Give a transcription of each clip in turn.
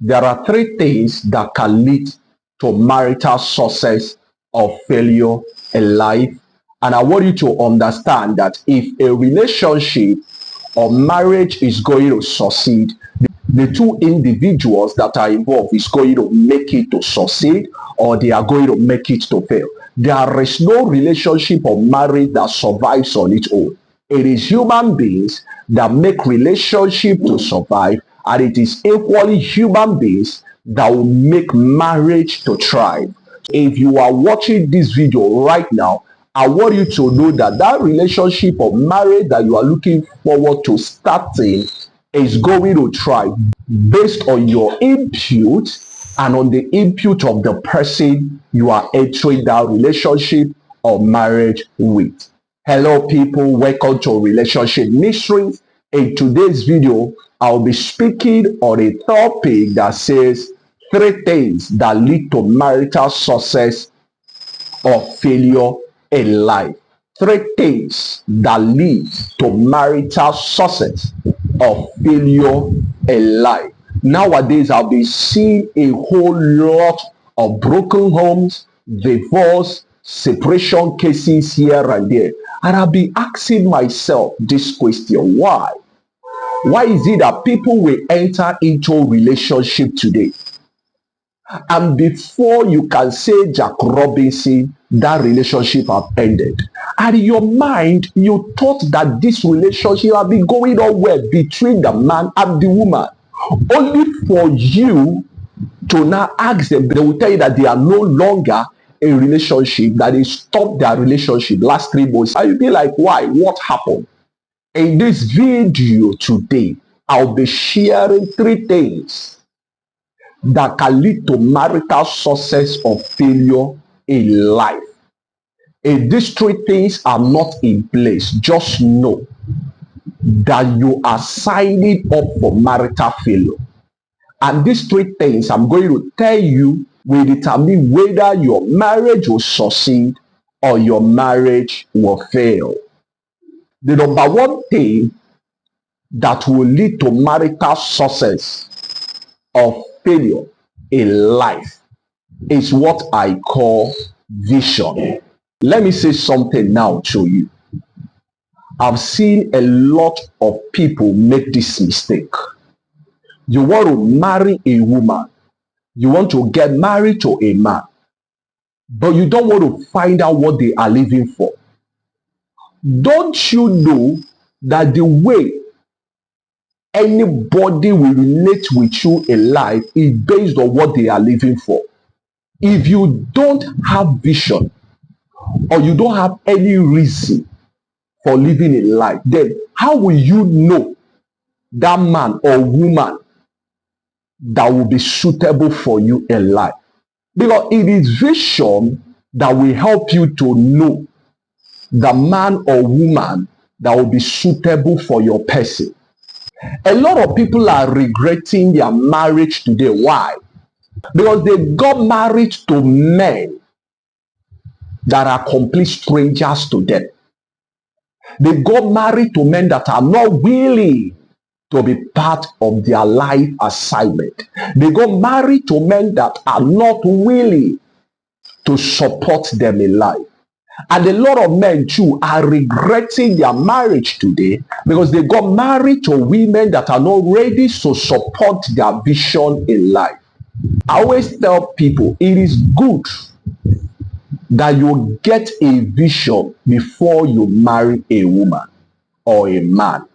There are three things that can lead to marital success or failure in life. And I want you to understand that if a relationship or marriage is going to succeed, the two individuals that are involved is going to make it to succeed or they are going to make it to fail. There is no relationship or marriage that survives on its own. It is human beings that make relationship to survive, and it is equally human beings that will make marriage to thrive. If you are watching this video right now, I want you to know that that relationship or marriage that you are looking forward to starting is going to thrive based on your input and on the input of the person you are entering that relationship or marriage with. Hello people, welcome to Relationship Mysteries. In today's video, I'll be speaking on a topic that says three things that lead to marital success or failure in life. Three things that lead to marital success or failure in life. Nowadays, I've been seeing a whole lot of broken homes, divorce, separation cases here and there. And I've been asking myself this question: why? Why is it that people will enter into a relationship today, and before you can say Jack Robinson, that relationship have ended? And in your mind, you thought that this relationship have been going on well between the man and the woman, only for you to now ask them. They will tell you that they are no longer a relationship, that they stopped their relationship last 3 months. And you'll be like, why? What happened? In this video today, I'll be sharing three things that can lead to marital success or failure in life. If these three things are not in place, just know that you are signing up for marital failure. And these three things I'm going to tell you will determine whether your marriage will succeed or your marriage will fail. The number one thing that will lead to marital success or failure in life is what I call vision. Let me say something now to you. I've seen a lot of people make this mistake. You want to marry a woman, you want to get married to a man, but you don't want to find out what they are living for. Don't you know that the way anybody will relate with you in life is based on what they are living for? If you don't have vision or you don't have any reason for living in life, then how will you know that man or woman that will be suitable for you in life? Because it is vision that will help you to know the man or woman that will be suitable for your person. A lot of people are regretting their marriage today. Why? Because they got married to men that are complete strangers to them. They got married to men that are not willing to be part of their life assignment. They got married to men that are not willing to support them in life. And a lot of men too are regretting their marriage today because they got married to women that are not ready to support their vision in life. I always tell people it is good that you get a vision before you marry a woman or a man.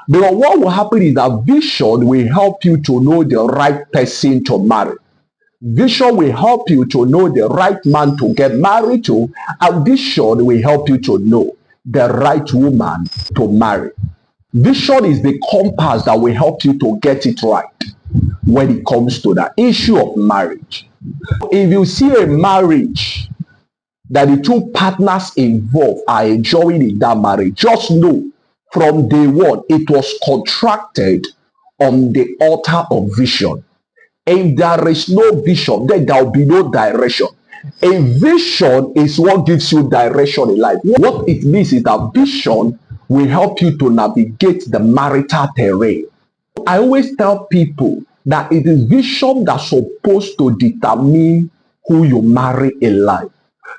Because what will happen is that vision will help you to know the right person to marry. Vision will help you to know the right man to get married to, and vision will help you to know the right woman to marry. Vision is the compass that will help you to get it right when it comes to the issue of marriage. If you see a marriage that the two partners involved are enjoying in that marriage, just know from day one it was contracted on the altar of vision. If there is no vision, then there will be no direction. A vision is what gives you direction in life. What it means is that vision will help you to navigate the marital terrain. I always tell people that it is vision that's supposed to determine who you marry in life.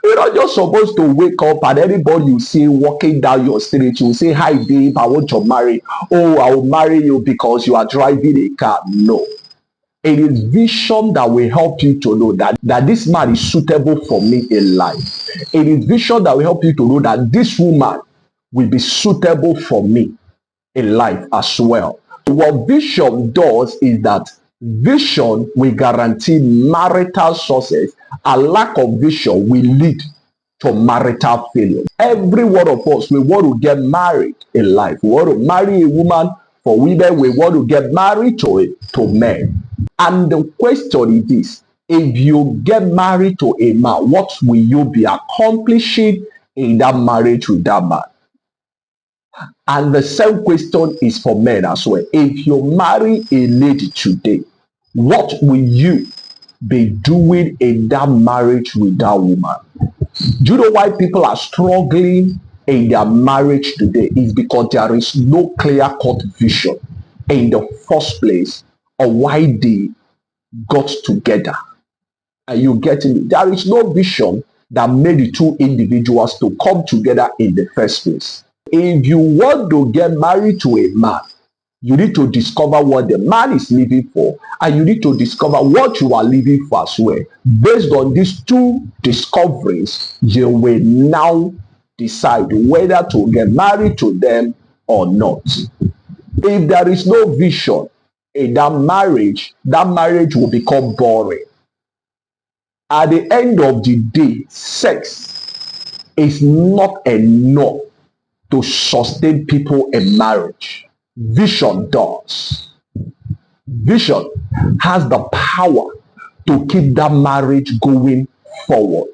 You're not just supposed to wake up and anybody you see walking down your street, you say, "Hi, babe, I want to marry." "Oh, I will marry you because you are driving a car." No. It is vision that will help you to know that this man is suitable for me in life. It is vision that will help you to know that this woman will be suitable for me in life as well. What vision does is that vision will guarantee marital success. A lack of vision will lead to marital failure. Every one of us, we want to get married in life. We want to marry a woman. For women, we want to get married to men. And the question is this: if you get married to a man, what will you be accomplishing in that marriage with that man? And the same question is for men as well. If you marry a lady today, what will you be doing in that marriage with that woman? Do you know why people are struggling in their marriage today? Is because there is no clear-cut vision in the first place of why they got together. Are you getting it? There is no vision that made the two individuals to come together in the first place. If you want to get married to a man, you need to discover what the man is living for, and you need to discover what you are living for as well. Based on these two discoveries, you will now decide whether to get married to them or not. If there is no vision in that marriage will become boring. At the end of the day, sex is not enough to sustain people in marriage. Vision does. Vision has the power to keep that marriage going forward.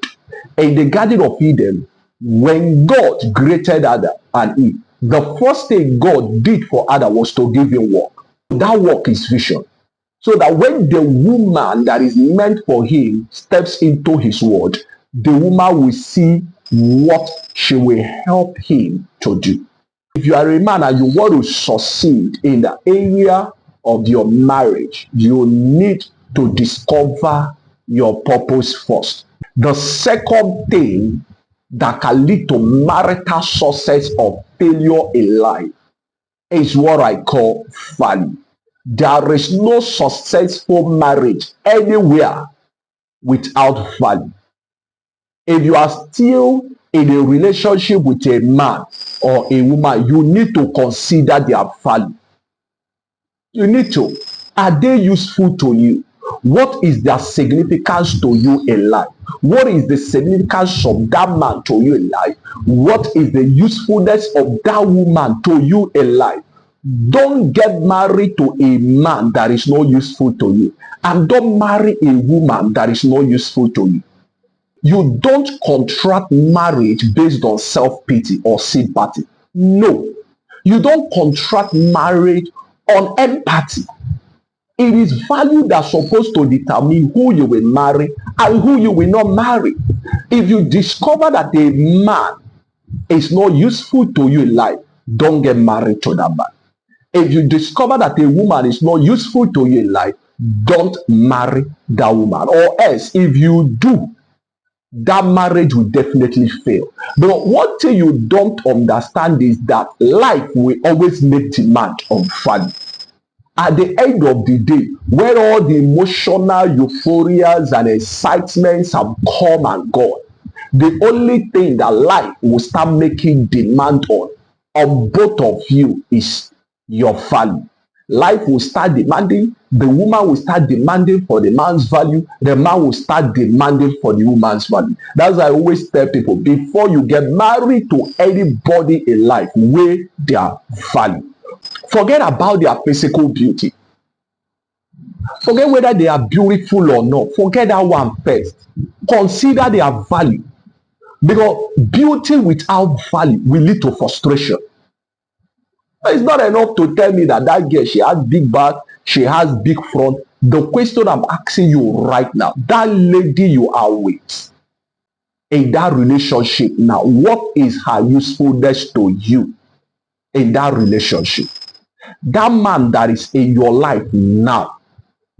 In the Garden of Eden, when God created Adam and Eve, the first thing God did for Adam was to give him work. That work is vision. So that when the woman that is meant for him steps into his world, the woman will see what she will help him to do. If you are a man and you want to succeed in the area of your marriage, you need to discover your purpose first. The second thing that can lead to marital success or failure in life is what I call value. There is no successful marriage anywhere without value. If you are still in a relationship with a man or a woman, you need to consider their value. You need to. Are they useful to you? What is their significance to you in life? What is the significance of that man to you in life? What is the usefulness of that woman to you in life? Don't get married to a man that is not useful to you. And don't marry a woman that is not useful to you. You don't contract marriage based on self-pity or sympathy. No. You don't contract marriage on empathy. It is value that's supposed to determine who you will marry and who you will not marry. If you discover that a man is not useful to you in life, don't get married to that man. If you discover that a woman is not useful to you in life, don't marry that woman. Or else, if you do, that marriage will definitely fail. But one thing you don't understand is that life will always make demand on value. At the end of the day, when all the emotional euphorias and excitements have come and gone, the only thing that life will start making demand on both of you is your value. Life will start demanding, the woman will start demanding for the man's value, the man will start demanding for the woman's value. That's why I always tell people, before you get married to anybody in life, weigh their value. Forget about their physical beauty. Forget whether they are beautiful or not. Forget that one first. Consider their value. Because beauty without value will lead to frustration. It's not enough to tell me that girl, she has big back, she has big front. The question I'm asking you right now, that lady you are with in that relationship now, what is her usefulness to you in that relationship? That man that is in your life now,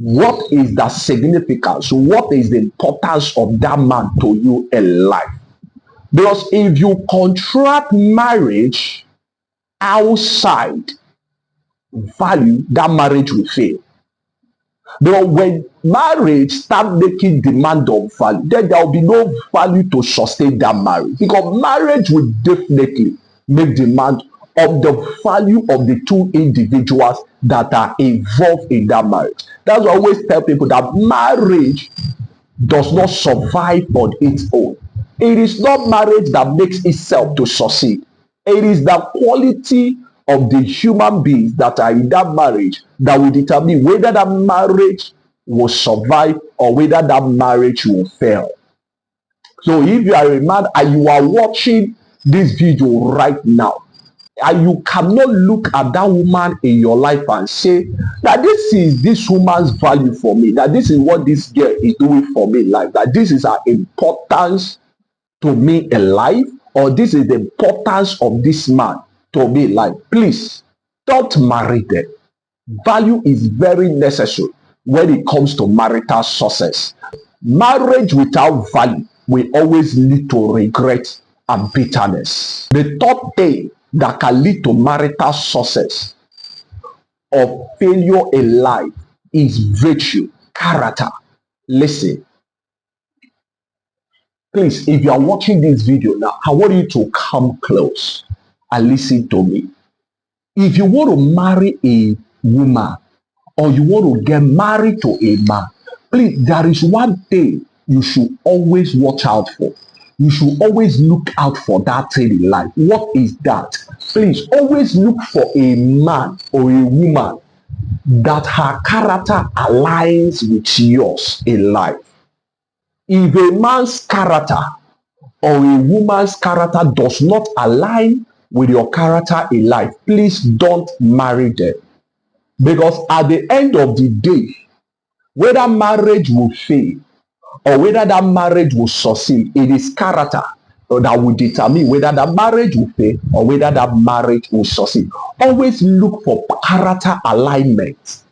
What is the significance? What is the importance of that man to you in life? Because if you contract marriage outside value, that marriage will fail. Because when marriage start making demand of value, then there will be no value to sustain that marriage. Because marriage will definitely make demand of the value of the two individuals that are involved in that marriage. That's why I always tell people that marriage does not survive on its own. It is not marriage that makes itself to succeed. It is the quality of the human beings that are in that marriage that will determine whether that marriage will survive or whether that marriage will fail. So if you are a man and you are watching this video right now, and you cannot look at that woman in your life and say that this is this woman's value for me, that this is what this girl is doing for me in life, that this is her importance to me in life, or this is the importance of this man to me in life, please don't marry them. Value is very necessary when it comes to marital success. Marriage without value will always lead to regret and bitterness. The third thing that can lead to marital success or failure in life is virtue, character. Listen, please, if you are watching this video now, I want you to come close and listen to me. If you want to marry a woman or you want to get married to a man, please, there is one thing you should always watch out for. You should always look out for that thing in life. What is that? Please, always look for a man or a woman that her character aligns with yours in life. If a man's character or a woman's character does not align with your character in life, please don't marry them. Because at the end of the day, whether marriage will fail or whether that marriage will succeed, it is character that will determine whether that marriage will fail or whether that marriage will succeed. Always look for character alignment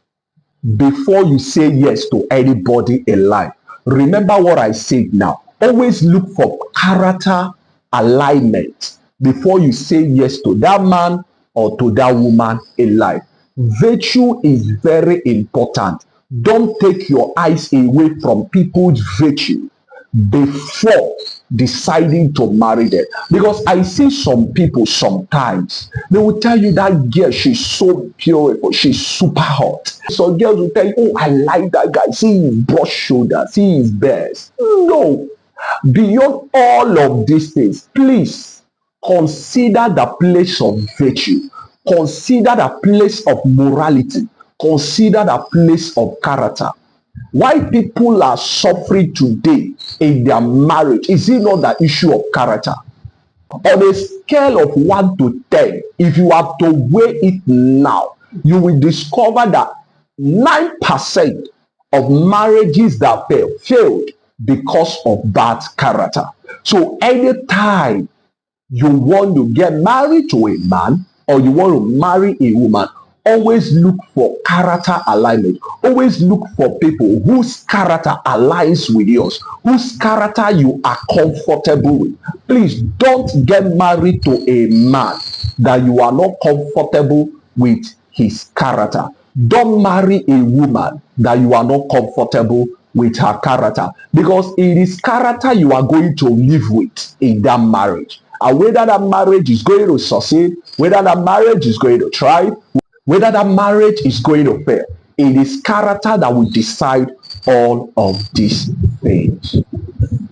before you say yes to anybody in life. Remember what I said now. Always look for character alignment before you say yes to that man or to that woman in life. Virtue is very important. Don't take your eyes away from people's virtue before deciding to marry them. Because I see some people sometimes, they will tell you that girl, she's so beautiful, she's super hot. Some girls will tell you, oh, I like that guy, see his broad shoulders, see his best. No, beyond all of these things, please consider the place of virtue, consider the place of morality, consider the place of character. Why people are suffering today in their marriage, is it not the issue of character? On a scale of 1 to 10, if you have to weigh it now, you will discover that 9% of marriages that failed because of bad character. So anytime you want to get married to a man or you want to marry a woman, always look for character alignment. Always look for people whose character aligns with yours, whose character you are comfortable with. Please don't get married to a man that you are not comfortable with his character. Don't marry a woman that you are not comfortable with her character, because it is character you are going to live with in that marriage. And whether that marriage is going to succeed, whether that marriage is going to thrive, whether that marriage is going to fail, it is character that will decide all of these things.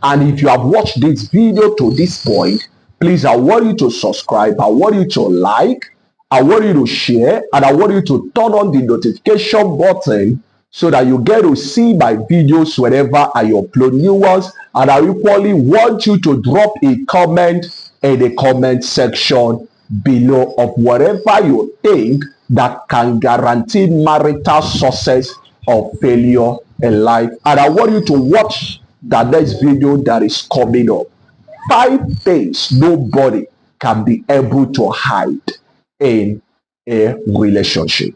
And if you have watched this video to this point, please, I want you to subscribe, I want you to like, I want you to share, and I want you to turn on the notification button so that you get to see my videos whenever I upload new ones. And I equally want you to drop a comment in the comment section below of whatever you think that can guarantee marital success or failure in life. And I want you to watch the next video that is coming up. 5 things nobody can be able to hide in a relationship.